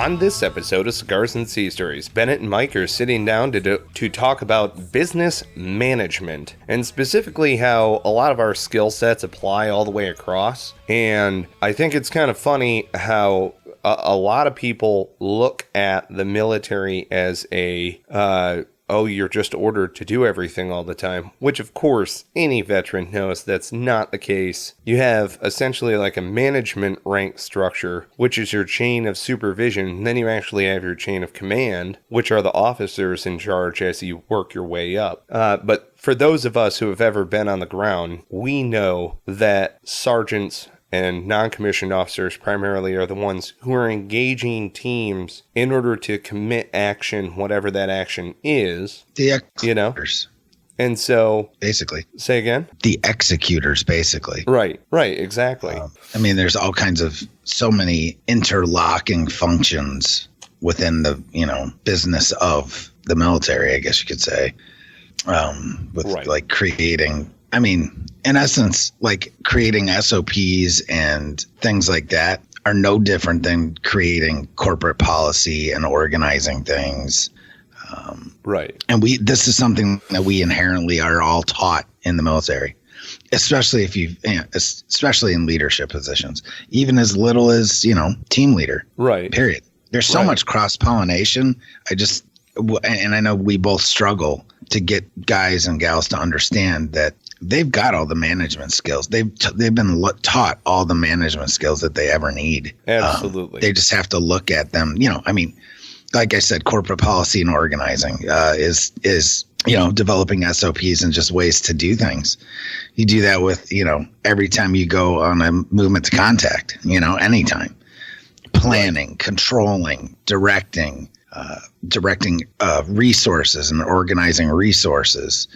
On this episode of Cigars and Sea Stories, Bennett and Mike are sitting down to talk about business management, and specifically how a lot of our skill sets apply all the way across. And I think it's kind of funny how a lot of people look at the military as you're just ordered to do everything all the time, which of course any veteran knows that's not the case. You have essentially like a management rank structure, which is your chain of supervision, and then you actually have your chain of command, which are the officers in charge as you work your way up. But for those of us who have ever been on the ground, we know that sergeants and non-commissioned officers primarily are the ones who are engaging teams in order to commit action, whatever that action is. The executors. And so... Basically. Say again? The executors, basically. Right, exactly. There's all kinds of, so many interlocking functions within the, business of the military, I guess you could say, like creating... in essence, like creating SOPs and things like that are no different than creating corporate policy and organizing things. Right. And this is something that we inherently are all taught in the military, especially especially in leadership positions, even as little as, team leader. Right. Period. There's so much cross-pollination. And I know we both struggle to get guys and gals to understand that they've got all the management skills. They've been taught all the management skills that they ever need. Absolutely. They just have to look at them. Like I said, corporate policy and organizing is developing SOPs and just ways to do things. You do that with, every time you go on a movement to contact, anytime. Planning, controlling, directing resources and organizing resources.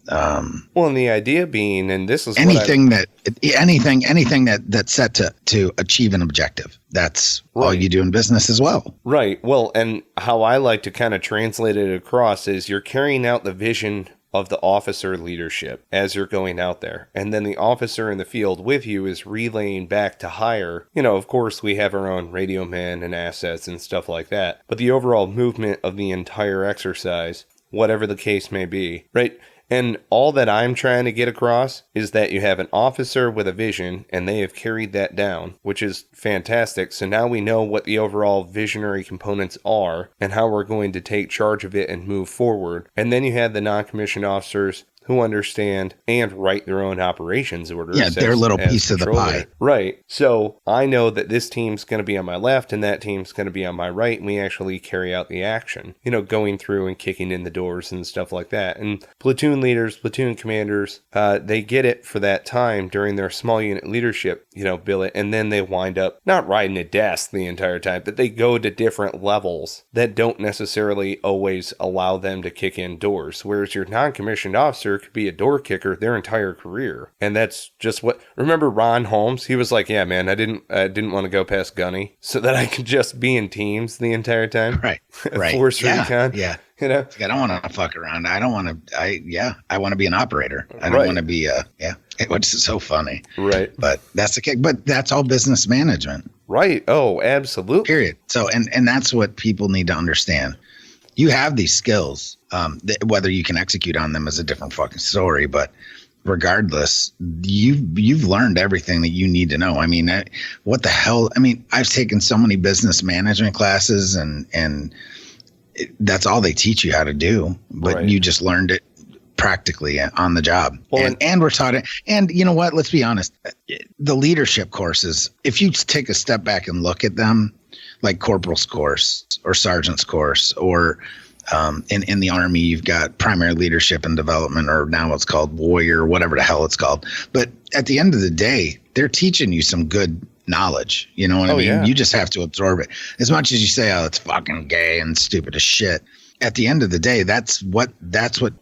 And the idea being, and this is anything that's set to achieve an objective. That's all you do in business as well. Right. Well, and how I like to kind of translate it across is you're carrying out the vision of the officer leadership as you're going out there. And then the officer in the field with you is relaying back to higher. Of course, we have our own radio man and assets and stuff like that. But the overall movement of the entire exercise, whatever the case may be, right? And all that I'm trying to get across is that you have an officer with a vision, and they have carried that down, which is fantastic. So now we know what the overall visionary components are and how we're going to take charge of it and move forward. And then you have the non-commissioned officers who understand and write their own operations orders. Yeah, their little piece of the pie. Right. So I know that this team's going to be on my left and that team's going to be on my right, and we actually carry out the action, going through and kicking in the doors and stuff like that. And platoon leaders, platoon commanders, they get it for that time during their small unit leadership, billet, and then they wind up not riding a desk the entire time, but they go to different levels that don't necessarily always allow them to kick in doors. Whereas your non-commissioned officer could be a door kicker their entire career. And that's just remember Ron Holmes? He was like, yeah, man, I didn't want to go past Gunny so that I could just be in teams the entire time. Right. Force recon. Yeah. I don't want to fuck around. I want to be an operator. I don't want to be which is so funny. Right. But that's the case. But that's all business management. Right. Oh, absolutely. Period. So, and that's what people need to understand. You have these skills, whether you can execute on them is a different fucking story. But regardless, you've learned everything that you need to know. What the hell? I've taken so many business management classes, and that's all they teach you how to do. But you just learned it practically on the job. Well, and we're taught it. And you know what? Let's be honest. The leadership courses, if you take a step back and look at them, like corporal's course or sergeant's course, or in the Army, you've got primary leadership and development, or now it's called warrior, whatever the hell it's called. But at the end of the day, they're teaching you some good knowledge. You know what I mean? Yeah. You just have to absorb it. As much as you say, oh, it's fucking gay and stupid as shit. At the end of the day, that's what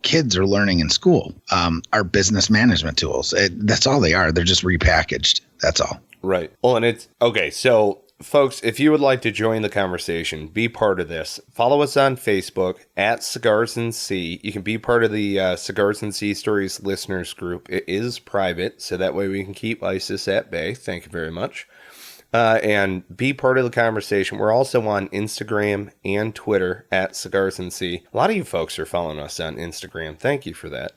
kids are learning in school, are business management tools. That's all they are. They're just repackaged. That's all. Right. Well, and it's okay. So, folks, if you would like to join the conversation, be part of this, follow us on Facebook at Cigars and Sea. You can be part of the Cigars and Sea Stories listeners group. It is private, so that way we can keep ISIS at bay. Thank you very much. and be part of the conversation. We're also on Instagram and Twitter at Cigars and Sea. A lot of you folks are following us on Instagram. Thank you for that.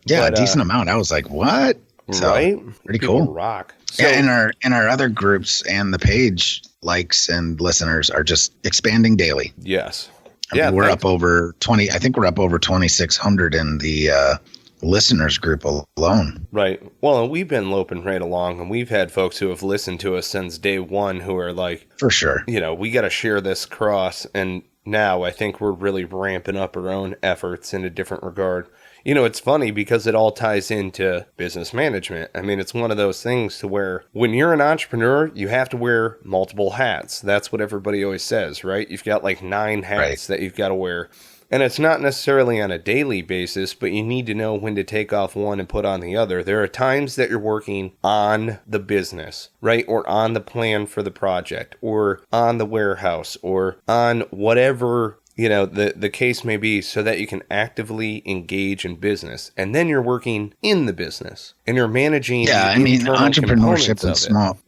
Yeah, But, a decent amount. I was like, what? So, right? pretty People cool. rock. So, Yeah, and our other groups and the page likes and listeners are just expanding daily. yes. I mean, we're up over 20. I think we're up over 2,600 in the listeners group alone. Right. Well, and we've been loping right along, and we've had folks who have listened to us since day one who are like, for sure, we got to share this across. And now I think we're really ramping up our own efforts in a different regard. It's funny because it all ties into business management. I mean, it's one of those things to where when you're an entrepreneur, you have to wear multiple hats. That's what everybody always says, right? You've got like 9 hats that you've got to wear. And it's not necessarily on a daily basis, but you need to know when to take off one and put on the other. There are times that you're working on the business, right? Or on the plan for the project, or on the warehouse, or on whatever the case may be, so that you can actively engage in business. And then you're working in the business and you're managing. Yeah, I mean, entrepreneurship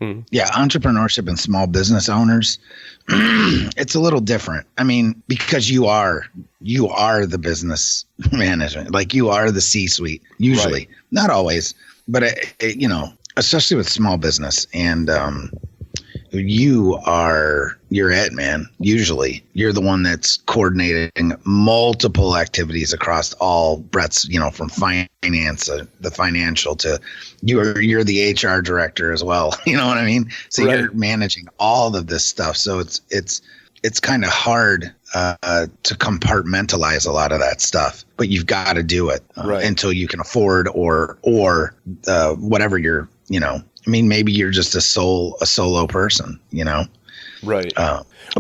and entrepreneurship and small business owners, it's a little different. I mean, because you are the business management, like you are the C-suite, usually, right. Not always, but especially with small business, and you're it, man. Usually you're the one that's coordinating multiple activities across all breadths, from finance, the financial, to you're the HR director as well. You know what I mean? So right. You're managing all of this stuff. So it's kind of hard to compartmentalize a lot of that stuff, but you've got to do it until you can afford or whatever you're, I mean, maybe you're just a solo person, Right.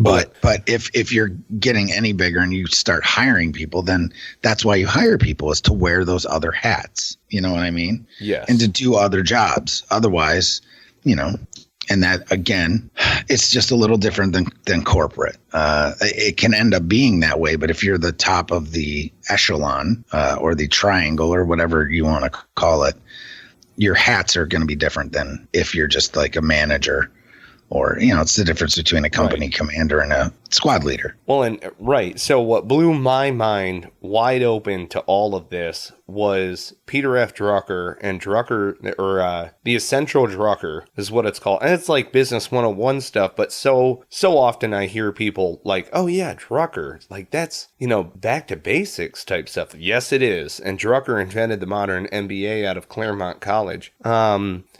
But if you're getting any bigger and you start hiring people, then that's why you hire people, is to wear those other hats. You know what I mean? Yes. And to do other jobs. Otherwise, and that, again, it's just a little different than corporate. It can end up being that way, but if you're the top of the echelon or the triangle or whatever you want to call it, your hats are going to be different than if you're just like a manager, or, it's the difference between a company commander and a squad leader. Well, and right. So what blew my mind wide open to all of this was Peter F. Drucker and Drucker, or the Essential Drucker is what it's called. And it's like business 101 stuff, but so often I hear people like, oh yeah, Drucker, like that's, back to basics type stuff. Yes, it is. And Drucker invented the modern MBA out of Claremont College.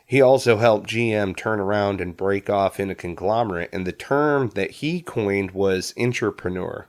He also helped GM turn around and break off in a conglomerate. And the term that he coined was entrepreneur.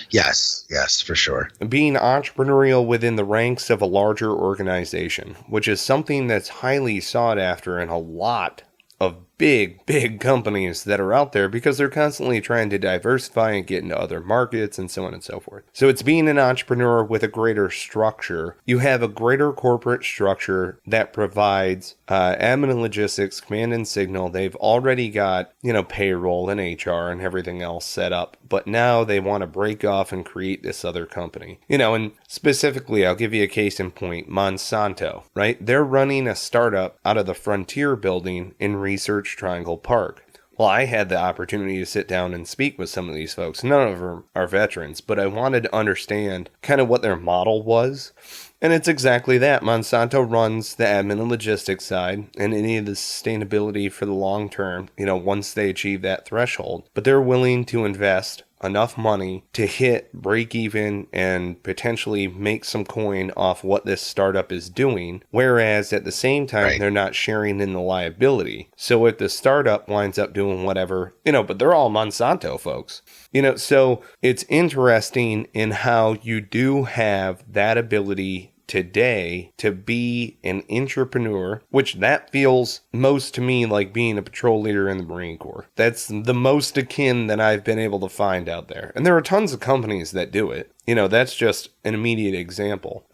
Yes, for sure. Being entrepreneurial within the ranks of a larger organization, which is something that's highly sought after in a lot of big companies that are out there, because they're constantly trying to diversify and get into other markets and so on and so forth. So it's being an entrepreneur with a greater structure. You have a greater corporate structure that provides admin and logistics, command and signal. They've already got, payroll and HR and everything else set up, but now they want to break off and create this other company. And specifically, I'll give you a case in point, Monsanto, right? They're running a startup out of the Frontier building in Research Triangle Park. Well, I had the opportunity to sit down and speak with some of these folks. None of them are veterans, but I wanted to understand kind of what their model was. And it's exactly that. Monsanto runs the admin and logistics side and any of the sustainability for the long term, once they achieve that threshold. But they're willing to invest enough money to hit break even and potentially make some coin off what this startup is doing. Whereas at the same time, they're not sharing in the liability. So if the startup winds up doing whatever, but they're all Monsanto folks. So it's interesting in how you do have that ability today to be an entrepreneur, which that feels most to me like being a patrol leader in the Marine Corps. That's the most akin that I've been able to find out there. And there are tons of companies that do it. That's just an immediate example.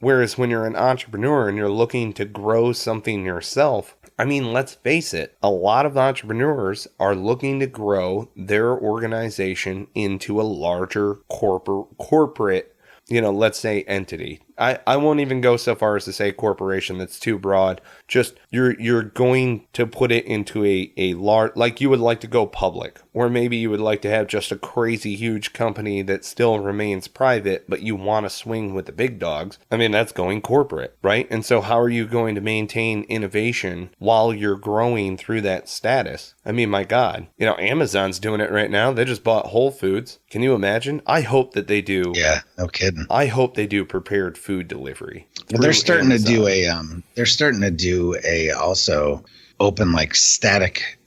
Whereas when you're an entrepreneur and you're looking to grow something yourself, I mean, let's face it, a lot of entrepreneurs are looking to grow their organization into a larger corporate let's say entity. I won't even go so far as to say corporation. That's too broad. Just you're going to put it into a large, like you would like to go public, or maybe you would like to have just a crazy huge company that still remains private, but you want to swing with the big dogs. I mean, that's going corporate, right? And so how are you going to maintain innovation while you're growing through that status? I mean, my God, Amazon's doing it right now. They just bought Whole Foods. Can you imagine? I hope that they do. Yeah, no kidding. I hope they do prepared food delivery. Well, they're starting to do a also open like static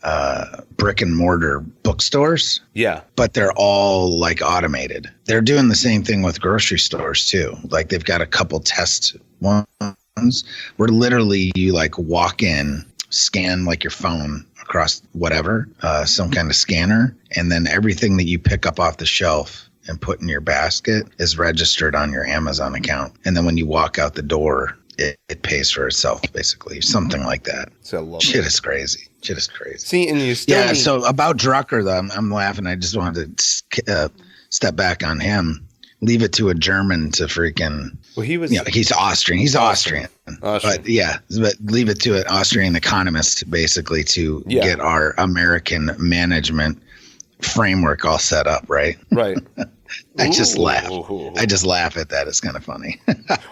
brick and mortar bookstores. Yeah. But they're all like automated. They're doing the same thing with grocery stores too. Like they've got a couple test ones where literally you like walk in, scan like your phone across whatever, some kind of scanner, and then everything that you pick up off the shelf and put in your basket is registered on your Amazon account. And then when you walk out the door, it pays for itself, basically. Something like that. So Shit is crazy. See, and you still so about Drucker, though, I'm laughing. I just wanted to step back on him. Leave it to a German to freaking... Well, he's Austrian. He's Austrian. But leave it to an Austrian economist, basically, to get our American management framework all set up, right? Right. I just laugh at that. It's kind of funny.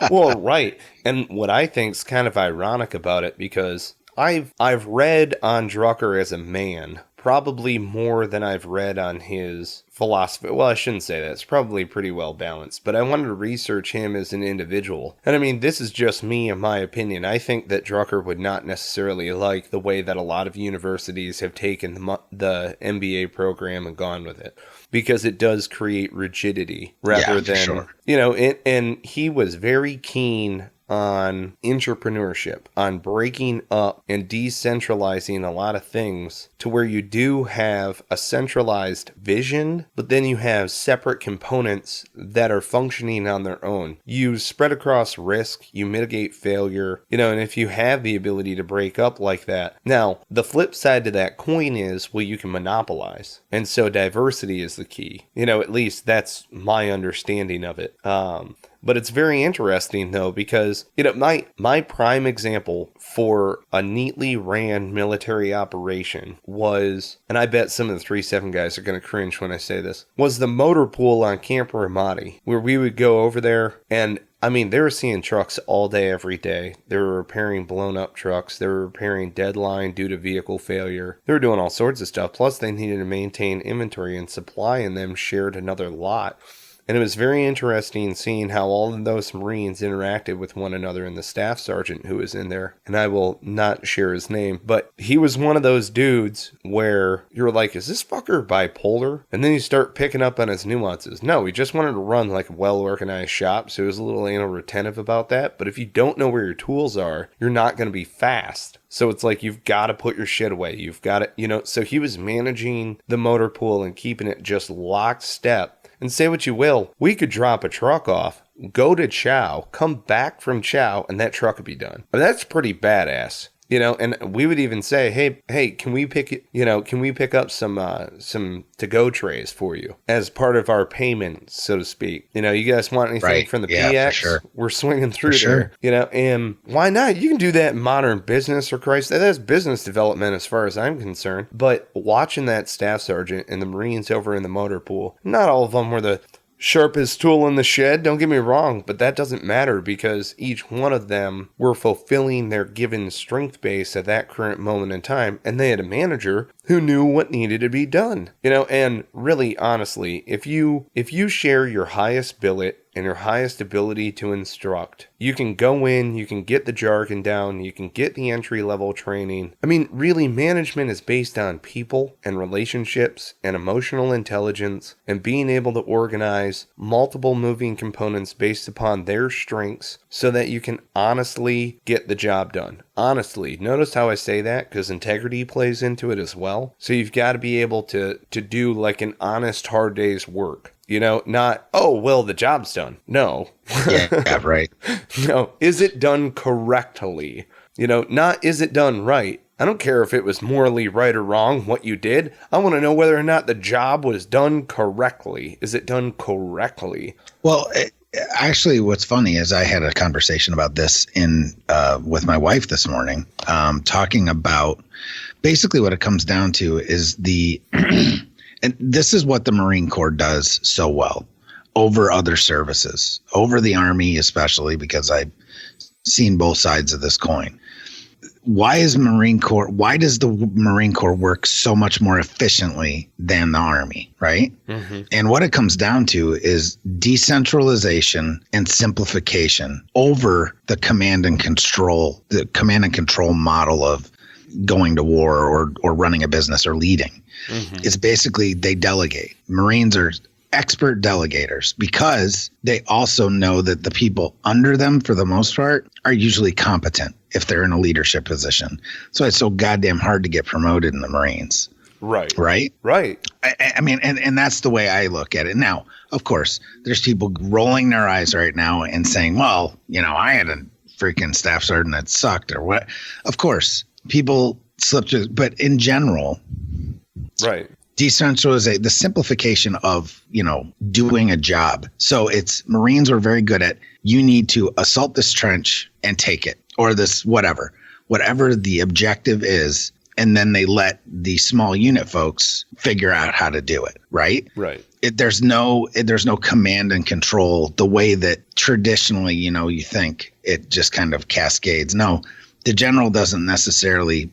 Well, right. And what I think is kind of ironic about it, because I've read on Drucker as a man probably more than I've read on his philosophy. Well, I shouldn't say that. It's probably pretty well balanced, but I wanted to research him as an individual. And I mean, this is just me and my opinion. I think that Drucker would not necessarily like the way that a lot of universities have taken the MBA program and gone with it, because it does create rigidity rather than, sure. And he was very keen on entrepreneurship, on breaking up and decentralizing a lot of things to where you do have a centralized vision, but then you have separate components that are functioning on their own. You spread across risk, you mitigate failure, and if you have the ability to break up like that. Now, the flip side to that coin is, well, you can monopolize. And so diversity is the key. At least that's my understanding of it. But it's very interesting, though, because, my prime example for a neatly ran military operation was, and I bet some of the 3-7 guys are going to cringe when I say this, was the motor pool on Camp Ramadi, where we would go over there and, I mean, they were seeing trucks all day, every day. They were repairing blown up trucks. They were repairing deadline due to vehicle failure. They were doing all sorts of stuff. Plus, they needed to maintain inventory and supply, and them shared another lot. And it was very interesting seeing how all of those Marines interacted with one another, and the staff sergeant who was in there, and I will not share his name, but he was one of those dudes where you're like, is this fucker bipolar? And then you start picking up on his nuances. No, he just wanted to run like a well-organized shop, so he was a little anal retentive about that. But if you don't know where your tools are, you're not going to be fast. So it's like, you've got to put your shit away. You've got to, so he was managing the motor pool and keeping it just lockstep. And say what you will, we could drop a truck off, go to Chow, come back from Chow, and that truck would be done. I mean, that's pretty badass. And we would even say, hey, can we pick up some to-go trays for you as part of our payment, so to speak? You guys want anything from the PX? Sure. We're swinging through there, and why not? You can do that in modern business, or Christ, that's business development as far as I'm concerned. But watching that staff sergeant and the Marines over in the motor pool, not all of them were the sharpest tool in the shed, don't get me wrong, but that doesn't matter, because each one of them were fulfilling their given strength base at that current moment in time, and they had a manager who knew what needed to be done. And really, honestly, if you share your highest billet and your highest ability to instruct, you can go in, you can get the jargon down, you can get the entry-level training. I mean, really, management is based on people and relationships and emotional intelligence and being able to organize multiple moving components based upon their strengths so that you can honestly get the job done. Honestly, notice how I say that, because integrity plays into it as well. So you've got to be able to do like an honest, hard day's work. Not, oh, well, the job's done. No. Yeah, right. No. Is it done correctly? Not is it done right? I don't care if it was morally right or wrong what you did. I want to know whether or not the job was done correctly. Is it done correctly? Well, Actually, what's funny is I had a conversation about this with my wife this morning, talking about basically what it comes down to is and this is what the Marine Corps does so well over other services, over the Army, especially because I've seen both sides of this coin. Why does the Marine Corps work so much more efficiently than the Army, right? Mm-hmm. And what it comes down to is decentralization and simplification over the command and control model of going to war or running a business or leading. Mm-hmm. It's basically they delegate. Marines are expert delegators because they also know that the people under them, for the most part, are usually competent if they're in a leadership position. So it's so goddamn hard to get promoted in the Marines. Right. I mean, and that's the way I look at it. Now, of course, there's people rolling their eyes right now and saying, well, I had a freaking staff sergeant that sucked or what. Of course, people slip through, but in general, right. Decentralization, the simplification of, doing a job. So it's Marines are very good at, you need to assault this trench and take it, or this, whatever the objective is. And then they let the small unit folks figure out how to do it. Right. Right. There's no command and control the way that traditionally, you think it just kind of cascades. No, the general doesn't necessarily,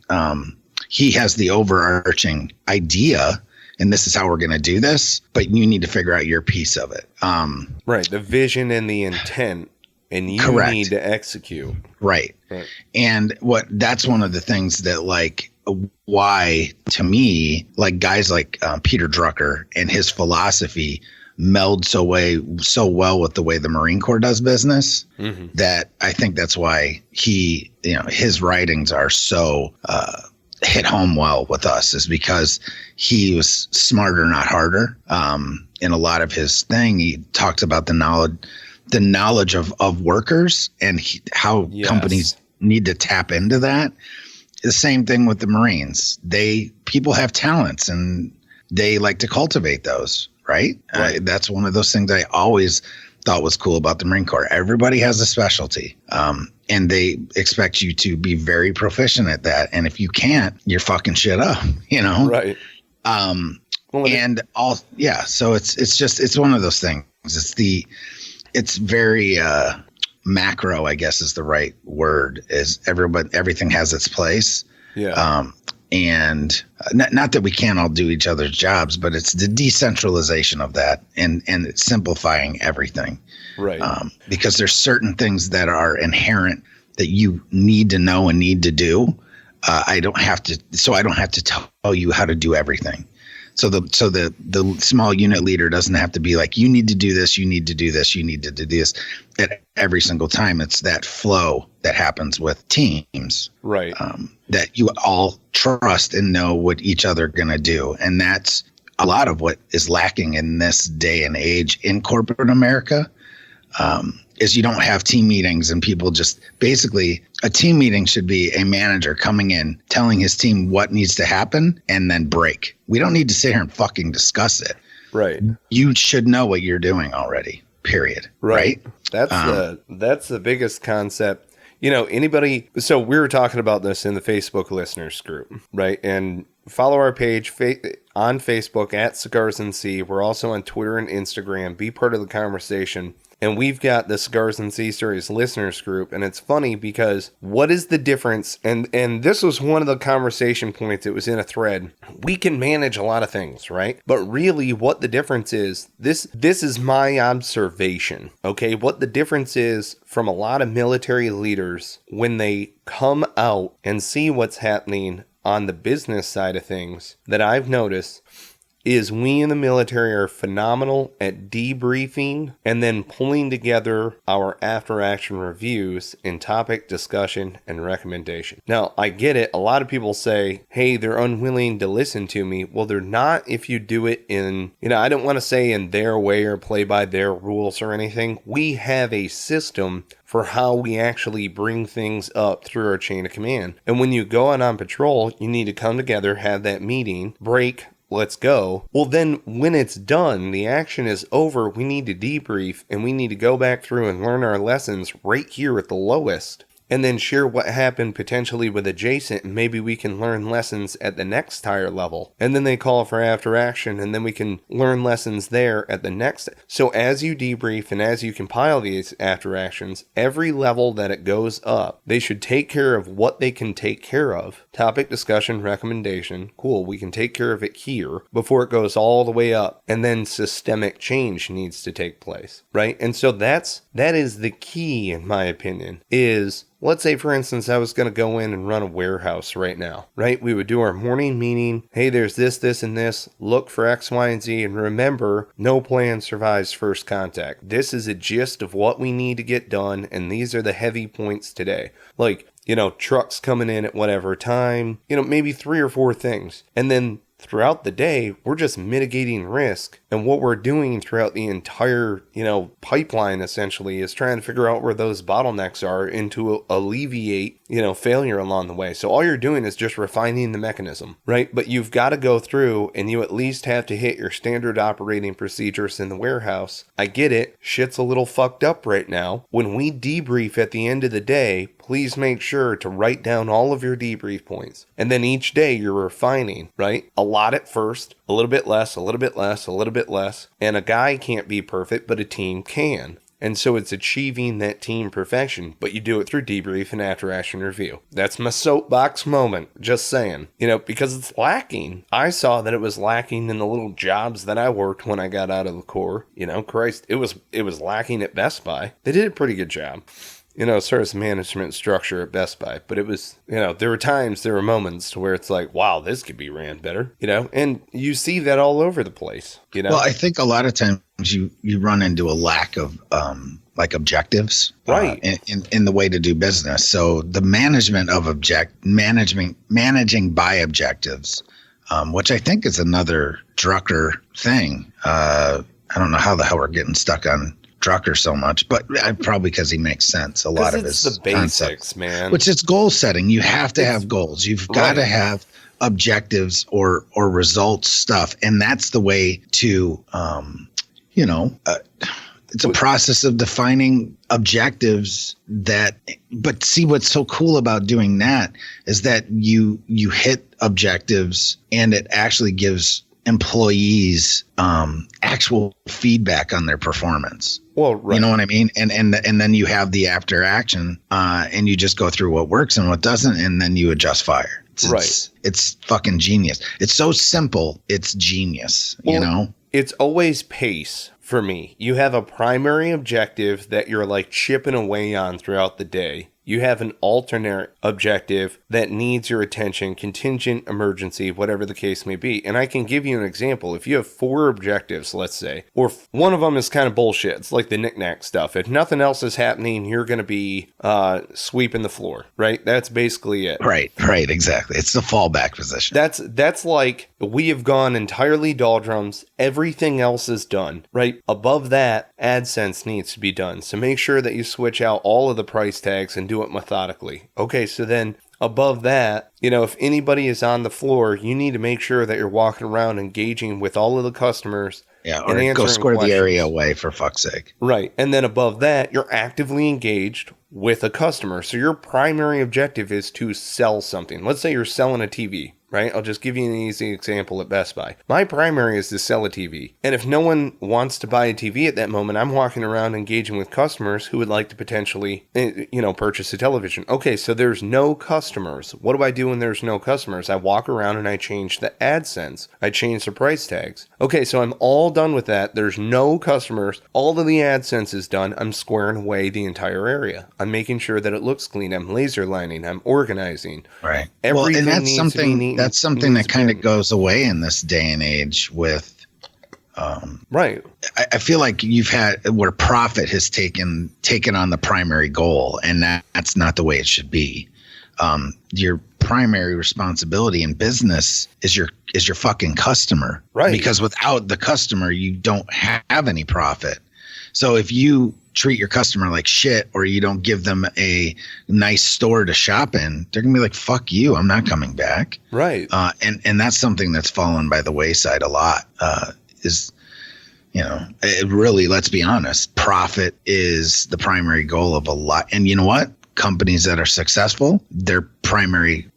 he has the overarching idea, and this is how we're going to do this, but you need to figure out your piece of it. Right. The vision and the intent, and you correct. Need to execute. Right. And that's one of the things that, like, why to me, like guys like Peter Drucker and his philosophy meld so well with the way the Marine Corps does business, mm-hmm. that I think that's why his writings are so hit home well with us, is because he was smarter, not harder. In a lot of his thing, he talks about the knowledge of workers and how yes. companies need to tap into that. The same thing with the Marines. People have talents and they like to cultivate those, right? That's one of those things I always thought was cool about the Marine Corps. Everybody has a specialty. And they expect you to be very proficient at that. And if you can't, you're fucking shit up, Right. So it's one of those things. It's very macro, I guess is the right word, is everything has its place. Yeah. And not that we can't all do each other's jobs, but it's the decentralization of that and it's simplifying everything. Right. Because there's certain things that are inherent that you need to know and need to do. I don't have to tell you how to do everything. So the small unit leader doesn't have to be like, you need to do this, you need to do this, you need to do this at every single time. It's that flow that happens with teams, right? That you all trust and know what each other are going to do. And that's a lot of what is lacking in this day and age in corporate America. Is you don't have team meetings and people just basically, a team meeting should be a manager coming in, telling his team what needs to happen and then break. We don't need to sit here and fucking discuss it. Right. You should know what you're doing already, period. Right. That's the biggest concept. So we were talking about this in the Facebook listeners group, right? And follow our page on Facebook at Cigars and Sea. We're also on Twitter and Instagram. Be part of the conversation. And we've got the Cigars and Sea Stories listeners group. And it's funny because what is the difference? And this was one of the conversation points. It was in a thread. We can manage a lot of things, right? But really what the difference is, this is my observation, okay? What the difference is from a lot of military leaders when they come out and see what's happening on the business side of things that I've noticed is we in the military are phenomenal at debriefing and then pulling together our after action reviews in topic, discussion, and recommendation. Now, I get it. A lot of people say, hey, they're unwilling to listen to me. Well, they're not if you do it in, I don't want to say in their way or play by their rules or anything. We have a system for how we actually bring things up through our chain of command. And when you go out on patrol, you need to come together, have that meeting, break, let's go. Well, then when it's done, the action is over, we need to debrief and we need to go back through and learn our lessons right here at the lowest. And then share what happened potentially with adjacent, and maybe we can learn lessons at the next higher level. And then they call for after action, and then we can learn lessons there at the next. So as you debrief and as you compile these after actions, every level that it goes up, they should take care of what they can take care of. Topic, discussion, recommendation. Cool, we can take care of it here before it goes all the way up. And then systemic change needs to take place, right? And so that is the key, in my opinion, is... Let's say, for instance, I was going to go in and run a warehouse right now, right? We would do our morning meeting. Hey, there's this, and this. Look for X, Y, and Z. And remember, no plan survives first contact. This is a gist of what we need to get done. And these are the heavy points today. Like, trucks coming in at whatever time, maybe 3 or 4 things. And then throughout the day, we're just mitigating risk. And what we're doing throughout the entire, pipeline essentially is trying to figure out where those bottlenecks are and to alleviate, failure along the way. So all you're doing is just refining the mechanism, right? But you've got to go through and you at least have to hit your standard operating procedures in the warehouse. I get it. Shit's a little fucked up right now. When we debrief at the end of the day, please make sure to write down all of your debrief points. And then each day you're refining, right? A lot at first, a little bit less, a little bit less, a little bit less. And a guy can't be perfect, but a team can. And so it's achieving that team perfection, but you do it through debrief and after action review. That's my soapbox moment, just saying. Because it's lacking. I saw that it was lacking in the little jobs that I worked when I got out of the Corps. Christ, it was lacking at Best Buy. They did a pretty good job. As far as management structure at Best Buy. But it was, there were moments to where it's like, wow, this could be ran better, and you see that all over the place, Well, I think a lot of times you run into a lack of, objectives, right, in the way to do business. So the management of managing by objectives, which I think is another Drucker thing. I don't know how the hell we're getting stuck on Drucker so much, but probably because he makes sense. A lot of his the basics, concepts, man. Which is goal setting. You have to have goals. You've got to have objectives or results stuff, and that's the way to, it's a process of defining objectives but see what's so cool about doing that is that you hit objectives and it actually gives employees actual feedback on their performance. Well, right. You know what I mean? And then you have the after action and you just go through what works and what doesn't, and then you adjust fire. It's fucking genius. It's so simple. It's genius, It's always pace for me. You have a primary objective that you're like chipping away on throughout the day. You have an alternate objective that needs your attention, contingent, emergency, whatever the case may be. And I can give you an example. If you have 4 objectives, let's say, or one of them is kind of bullshit. It's like the knick-knack stuff. If nothing else is happening, you're going to be sweeping the floor, right? That's basically it. Right, exactly. It's the fallback position. That's like we have gone entirely doldrums. Everything else is done, right? Above that, AdSense needs to be done. So make sure that you switch out all of the price tags and do it methodically. Okay, so then above that, if anybody is on the floor, you need to make sure that you're walking around engaging with all of the customers. Yeah, or go square the area away, for fuck's sake. Right. And then above that, you're actively engaged with a customer. So your primary objective is to sell something. Let's say you're selling a TV. Right? I'll just give you an easy example at Best Buy. My primary is to sell a TV. And if no one wants to buy a TV at that moment, I'm walking around engaging with customers who would like to potentially, purchase a television. Okay, so there's no customers. What do I do when there's no customers? I walk around and I change the AdSense. I change the price tags. Okay, so I'm all done with that. There's no customers. All of the AdSense is done. I'm squaring away the entire area. I'm making sure that it looks clean. I'm laser lining. I'm organizing. Right. Everything and that's needs something, to be neat. That's something that kind of goes away in this day and age with, right. I feel like you've had where profit has taken on the primary goal, and that's not the way it should be. Your primary responsibility in business is your fucking customer, right? Because without the customer, you don't have any profit. So if you treat your customer like shit, or you don't give them a nice store to shop in, they're gonna be like, fuck you, I'm not coming back. Right. And that's something that's fallen by the wayside a lot, is, it really, let's be honest, profit is the primary goal of a lot. And you know what? Companies that are successful, their primary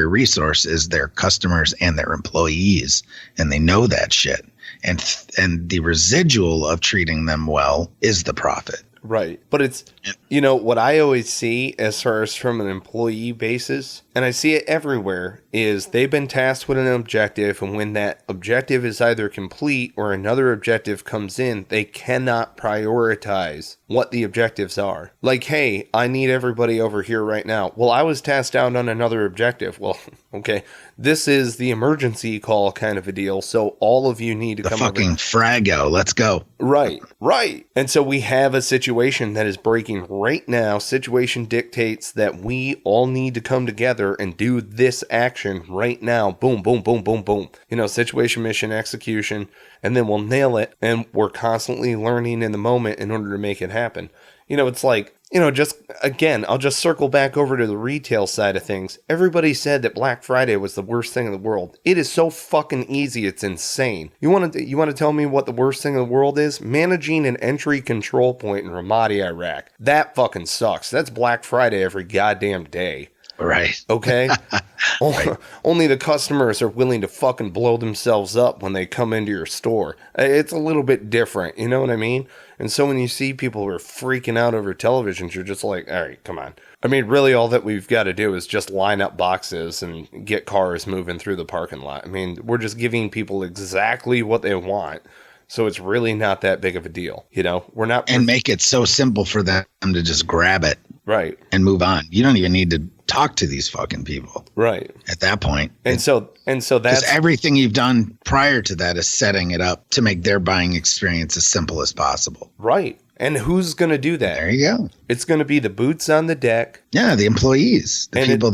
resource is their customers and their employees, and they know that shit. And the residual of treating them well is the profit. Right. But it's, what I always see as far as from an employee basis, and I see it everywhere, is they've been tasked with an objective, and when that objective is either complete or another objective comes in, they cannot prioritize what the objectives are. Like, hey, I need everybody over here right now. Well, I was tasked out on another objective. Well, okay, this is the emergency call kind of a deal, so all of you need to come over. The fucking Frago, let's go. Right. And so we have a situation that is breaking right now. Situation dictates that we all need to come together and do this action right now. Boom, boom, boom, boom, boom. Situation, mission, execution, and then we'll nail it. And we're constantly learning in the moment in order to make it happen. It's like, just again, I'll just circle back over to the retail side of things. Everybody said that Black Friday was the worst thing in the world. It is so fucking easy. It's insane. You want to tell me what the worst thing in the world is? Managing an entry control point in Ramadi, Iraq. That fucking sucks. That's Black Friday every goddamn day. Right. Okay? Right. Only the customers are willing to fucking blow themselves up when they come into your store. It's a little bit different. You know what I mean? And so when you see people who are freaking out over televisions, you're just like, all right, come on. I mean, really all that we've got to do is just line up boxes and get cars moving through the parking lot. I mean, we're just giving people exactly what they want. So it's really not that big of a deal. We're not. And make it so simple for them to just grab it. Right. And move on. You don't even need to talk to these fucking people. Right. At that point. And so that's everything you've done prior to that is setting it up to make their buying experience as simple as possible. Right. And who's going to do that? There you go. It's going to be the boots on the deck. Yeah, the employees, the people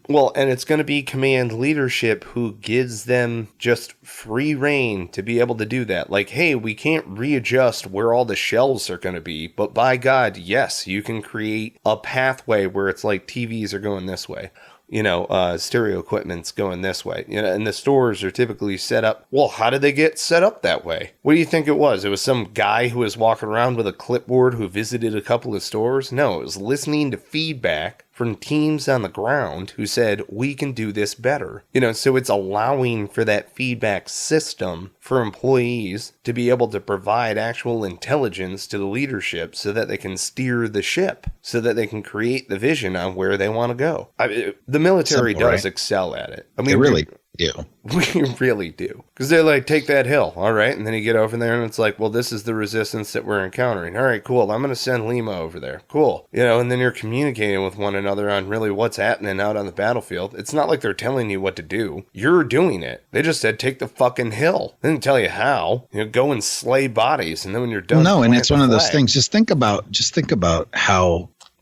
Well, and it's going to be command leadership who gives them just free reign to be able to do that. Like, hey, we can't readjust where all the shelves are going to be, but by God, yes, you can create a pathway where it's like TVs are going this way. Stereo equipment's going this way. And the stores are typically set up. Well, how did they get set up that way? What do you think it was? It was some guy who was walking around with a clipboard who visited a couple of stores? No, it was listening to feedback from teams on the ground who said, we can do this better. So it's allowing for that feedback system for employees to be able to provide actual intelligence to the leadership so that they can steer the ship, so that they can create the vision on where they want to go. The military does excel at it. I mean, they really do. We really do. Because they're like, take that hill. All right. And then you get over there and it's like, well, this is the resistance that we're encountering. All right, cool. I'm going to send Lima over there. Cool. And then you're communicating with one another on really what's happening out on the battlefield. It's not like they're telling you what to do. You're doing it. They just said, take the fucking hill. They didn't tell you how. Go and slay bodies. And then when you're done. No, and it's one of those things. Just think about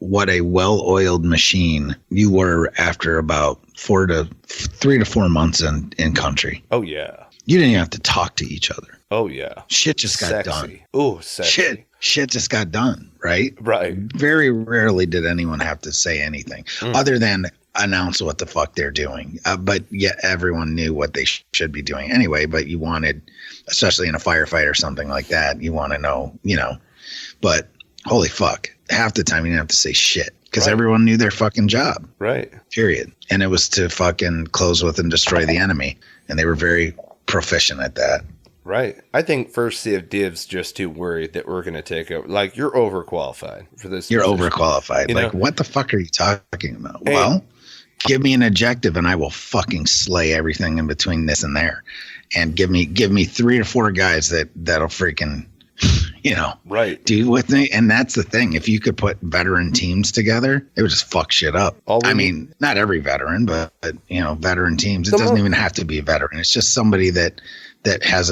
what a well-oiled machine you were after about 3 to 4 months in country. Oh, yeah. You didn't even have to talk to each other. Oh, yeah. Shit just got done. Oh, sexy. Shit just got done, right? Right. Very rarely did anyone have to say anything other than announce what the fuck they're doing. But yet everyone knew what they should be doing anyway. But you wanted, especially in a firefight or something like that, you want to know, But holy fuck, half the time you didn't have to say shit because everyone knew their fucking job. Right. Period. And it was to fucking close with and destroy the enemy. And they were very proficient at that. Right. I think First Civ Div's just too worried that we're going to take over. Like, you're overqualified for this. You're position. Overqualified. Like, what the fuck are you talking about? Hey. Well, give me an objective and I will fucking slay everything in between this and there. And give me 3 or 4 guys that'll freaking, right, do with me. And that's the thing. If you could put veteran teams together, it would just fuck shit up. I mean, not every veteran, but veteran teams. It doesn't even have to be a veteran. It's just somebody that has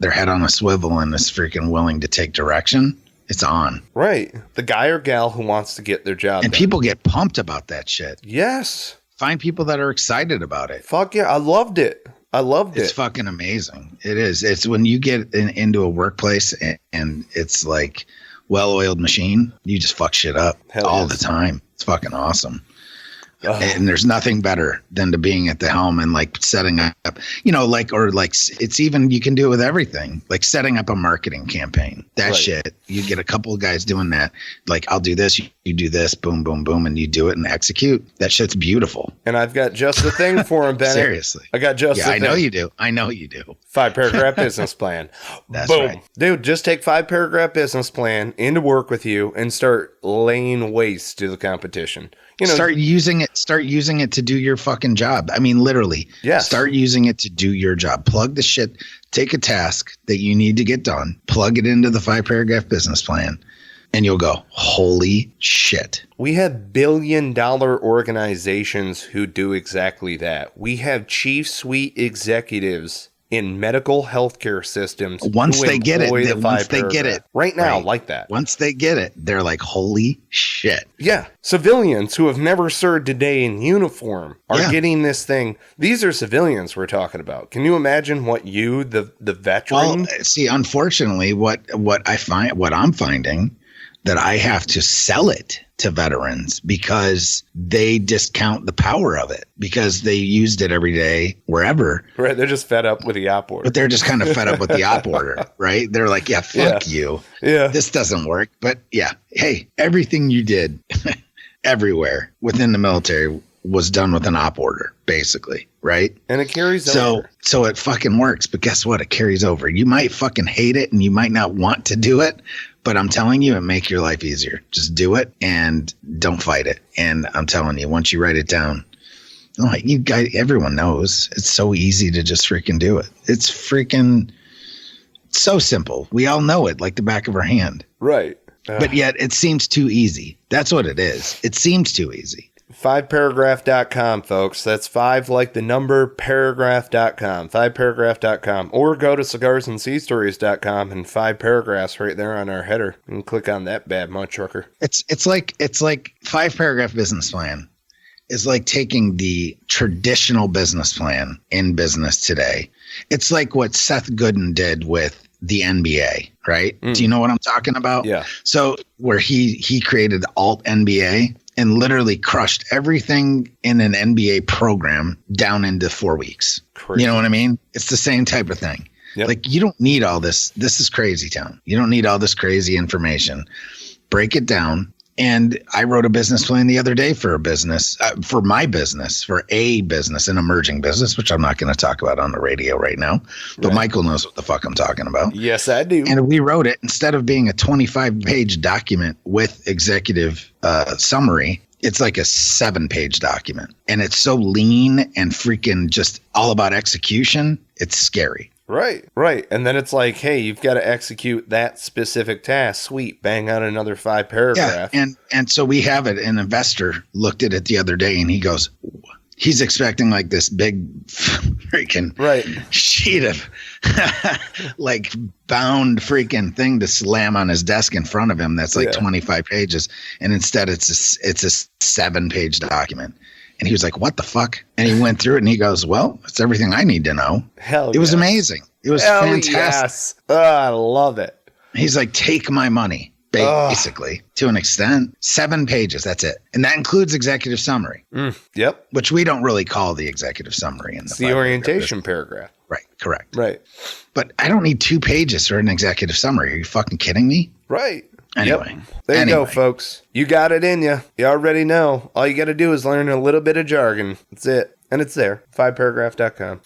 their head on a swivel and is freaking willing to take direction. It's on. Right. The guy or gal who wants to get their job and done. People get pumped about that shit. Yes. Find people that are excited about it. Fuck yeah. I loved it. It's fucking amazing. It is. It's when you get into a workplace and it's like, Welloiled Machine, you just fuck shit up all yes. the time. It's fucking awesome. And there's nothing better than to being at the helm and like setting up, it's even, you can do it with everything, like setting up a marketing campaign. That shit, you get a couple of guys doing that. Like, I'll do this, you do this, boom, boom, boom, and you do it and execute. That shit's beautiful. And I've got just the thing for him, Bennett. Seriously. I got just the thing. I know you do. I know you do. 5-paragraph business plan. That's Boom. right. Dude, just take 5-paragraph business plan into work with you and start laying waste to the competition. Start using it to do your fucking job. I mean, literally. Yes. Start using it to do your job. Plug the shit. Take a task that you need to get done. Plug it into the 5-paragraph business plan. And you'll go, holy shit. We have billion-dollar organizations who do exactly that. We have chief suite executives in medical healthcare systems. Once they get it right now, like that. Once they get it, they're like, holy shit. Yeah. Civilians who have never served a day in uniform are getting this thing. These are civilians we're talking about. Can you imagine what the veteran? Well, see, unfortunately, what I'm finding, that I have to sell it to veterans because they discount the power of it because they used it every day wherever. Right. They're just fed up with the op order. But they're just kind of fed up with the op order, right? They're like, yeah, fuck you. Yeah. This doesn't work. But yeah, hey, everything you did everywhere within the military was done with an op order, basically, right? And it carries over. So it fucking works. But guess what? It carries over. You might fucking hate it and you might not want to do it. But I'm telling you, it make your life easier. Just do it and don't fight it. And I'm telling you, once you write it down, like you guys, everyone knows it's so easy to just freaking do it. It's freaking so simple. We all know it like the back of our hand. Right. But yet it seems too easy. That's what it is. It seems too easy. 5paragraph.com, folks. That's 5 like the number, paragraph.com, 5paragraph.com. Or go to cigarsandseastories.com and 5 paragraphs right there on our header. And click on that bad mud trucker. It's like 5-paragraph business plan is like taking the traditional business plan in business today. It's like what Seth Godin did with the NBA, right? Do you know what I'm talking about? Yeah. So where he created Alt NBA and literally crushed everything in an NBA program down into 4 weeks. Crazy. You know what I mean? It's the same type of thing. Yep. Like, you don't need all this. This is crazy town. You don't need all this crazy information. Break it down. And I wrote a business plan the other day for a business, for a business, an emerging business, which I'm not going to talk about on the radio right now. But right. Michael knows what the fuck I'm talking about. Yes, I do. And we wrote it, instead of being a 25-page document with executive summary, it's like a 7-page document. And it's so lean and freaking just all about execution. It's scary. Right. And then it's like, hey, you've got to execute that specific task. Sweet. Bang out another 5 paragraph. Yeah, and so we have it. An investor looked at it the other day and he goes, he's expecting like this big freaking sheet of like bound freaking thing to slam on his desk in front of him. That's like 25 pages. And instead it's a 7-page document. And he was like, what the fuck? And he went through it and he goes, well, it's everything I need to know. It was amazing. It was fantastic. Yes. I love it. He's like, take my money, basically, to an extent. 7 pages. That's it. And that includes executive summary. Yep. Which we don't really call the executive summary. It's the orientation paragraph. Right. Correct. Right. But I don't need 2 pages for an executive summary. Are you fucking kidding me? Right. Anyway. Yep. There you go, folks. You got it in you. You already know. All you got to do is learn a little bit of jargon. That's it. And it's there. 5paragraph.com.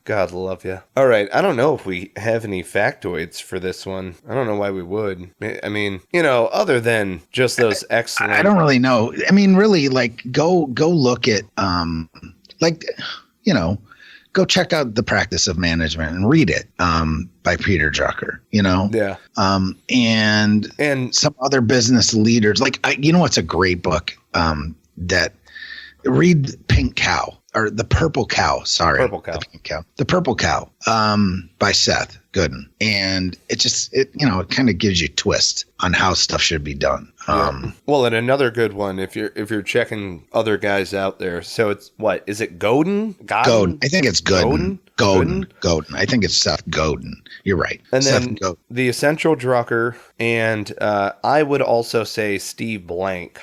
God love you. All right. I don't know if we have any factoids for this one. I don't know why we would. I mean, other than just those excellent. I don't really know. I mean, really, like, go look at, go check out The Practice of Management and read it by F Drucker, Yeah. And some other business leaders. Like, what's a great book that read Pink Cow or The Purple Cow. Sorry. Purple Cow. The Purple Cow by Seth Godin. And it kind of gives you a twist on how stuff should be done. Well, and another good one if you're checking other guys out there. So it's what is it? Godin? Godin. I think it's Godin. Godin. I think it's Seth Godin. You're right. And then the Essential Drucker, and I would also say Steve Blank,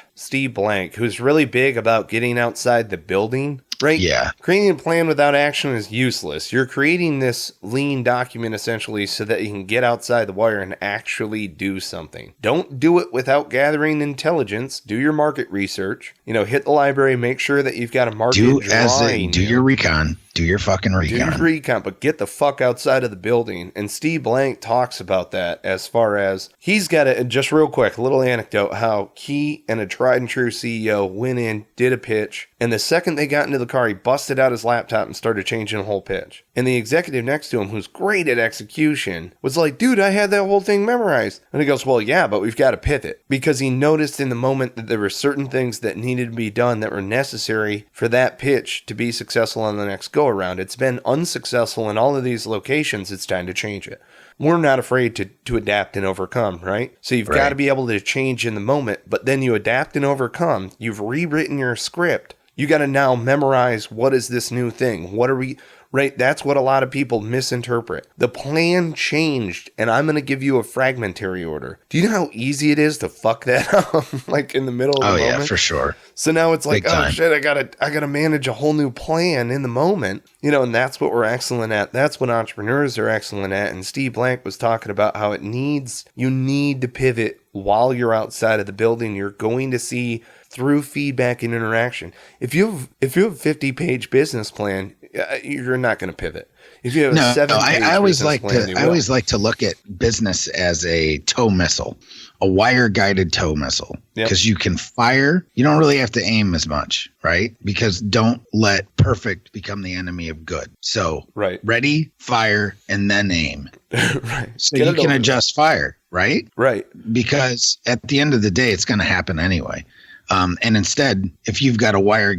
who's really big about getting outside the building. Right? Yeah. Creating a plan without action is useless. You're creating this lean document essentially so that you can get outside the wire and actually do something. Don't do it without gathering intelligence. Do your market research. Hit the library, make sure that you've got a market drawing. Do your recon. Do your fucking recon. Do your recon, but get the fuck outside of the building. And Steve Blank talks about that as far as he's got a, just real quick, a little anecdote, how he and a tried and true CEO went in, did a pitch, and the second they got into the car, he busted out his laptop and started changing the whole pitch. And the executive next to him, who's great at execution, was like, dude, I had that whole thing memorized. And he goes, well, yeah, but we've got to pivot. Because he noticed in the moment that there were certain things that needed to be done that were necessary for that pitch to be successful on the next go around. It's been unsuccessful in all of these locations. It's time to change it. We're not afraid to adapt and overcome, right? So you've got to be able to change in the moment, but then you adapt and overcome. You've rewritten your script. You got to now memorize, what is this new thing? What are we, right? That's what a lot of people misinterpret. The plan changed, and I'm going to give you a fragmentary order. Do you know how easy it is to fuck that up? Like in the middle of the moment? Oh, yeah, for sure. So now it's like, oh shit, I gotta manage a whole new plan in the moment. And that's what we're excellent at. That's what entrepreneurs are excellent at. And Steve Blank was talking about how you need to pivot while you're outside of the building. You're going to see through feedback and interaction. If you have a 50-page business plan, you're not going to pivot. If you have a 7-page I always like to look at business as a tow missile, a wire guided tow missile, because you can fire. You don't really have to aim as much, right? Because don't let perfect become the enemy of good. So ready, fire, and then aim. Right. So you can adjust fire, right? Right. Because at the end of the day, it's going to happen anyway. And instead, if you have a wire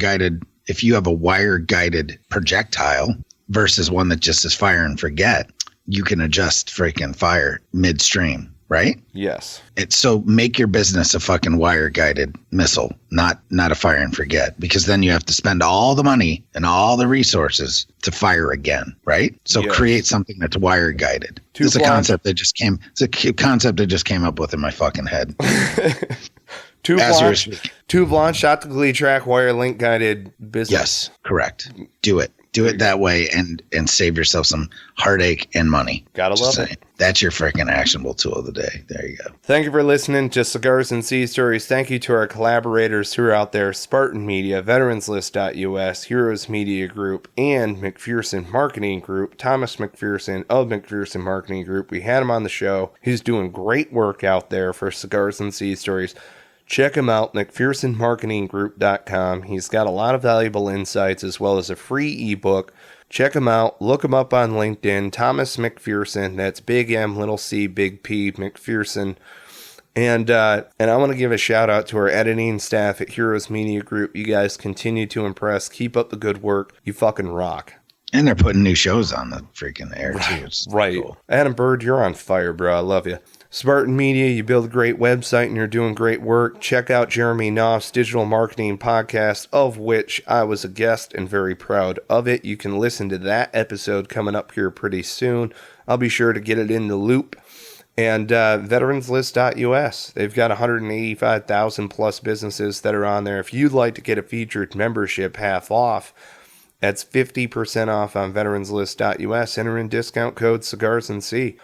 guided projectile versus one that just is fire and forget, you can adjust freaking fire midstream, right? Yes. So make your business a fucking wire guided missile, not a fire and forget, because then you have to spend all the money and all the resources to fire again, right? So create something that's wire guided. It's a concept that just came up with in my fucking head. Two Blanche optically track wire link guided business. Yes, correct. Do it that way and save yourself some heartache and money. Gotta love it. That's your freaking actionable tool of the day. There you go. Thank you for listening to Cigars and Sea Stories. Thank you to our collaborators who are out there: Spartan Media, veteranslist.us, Heroes Media Group, and McPherson Marketing Group. Thomas McPherson of McPherson Marketing Group. We had him on the show. He's doing great work out there for Cigars and Sea Stories. Check him out, McPhersonMarketingGroup.com. He's got a lot of valuable insights as well as a free ebook. Check him out. Look him up on LinkedIn. Thomas McPherson. That's big M, little C, big P, McPherson. And I want to give a shout out to our editing staff at Heroes Media Group. You guys continue to impress. Keep up the good work. You fucking rock. And they're putting new shows on the freaking air, too. It's right. Cool. Adam Bird, you're on fire, bro. I love you. Spartan Media, you build a great website and you're doing great work. Check out Jeremy Knopf's digital marketing podcast, of which I was a guest and very proud of it. You can listen to that episode coming up here pretty soon. I'll be sure to get it in the loop. And veteranslist.us, they've got 185,000 plus businesses that are on there. If you'd like to get a featured membership half off, that's 50% off on veteranslist.us. Enter in discount code Cigars and Sea.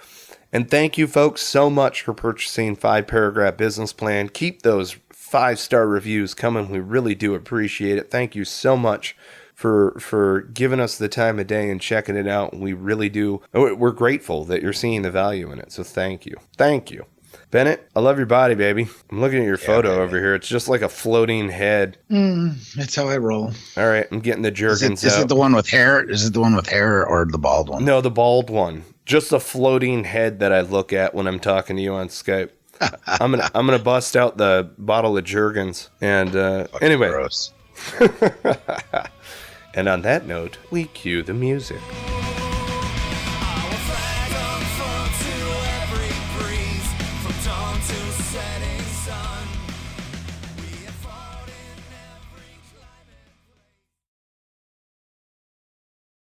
And thank you, folks, so much for purchasing 5-Paragraph Business Plan. Keep those 5-star reviews coming. We really do appreciate it. Thank you so much for giving us the time of day and checking it out. We really do. We're grateful that you're seeing the value in it. So thank you. Thank you. Bennett, I love your body, baby. I'm looking at your photo over here. It's just like a floating head. That's how I roll. All right, I'm getting the jerkins out. Is it the one with hair? Is it the one with hair or the bald one? No, the bald one. Just a floating head that I look at when I'm talking to you on Skype. I'm gonna bust out the bottle of Jergens. And anyway. Gross. And on that note, we cue the music.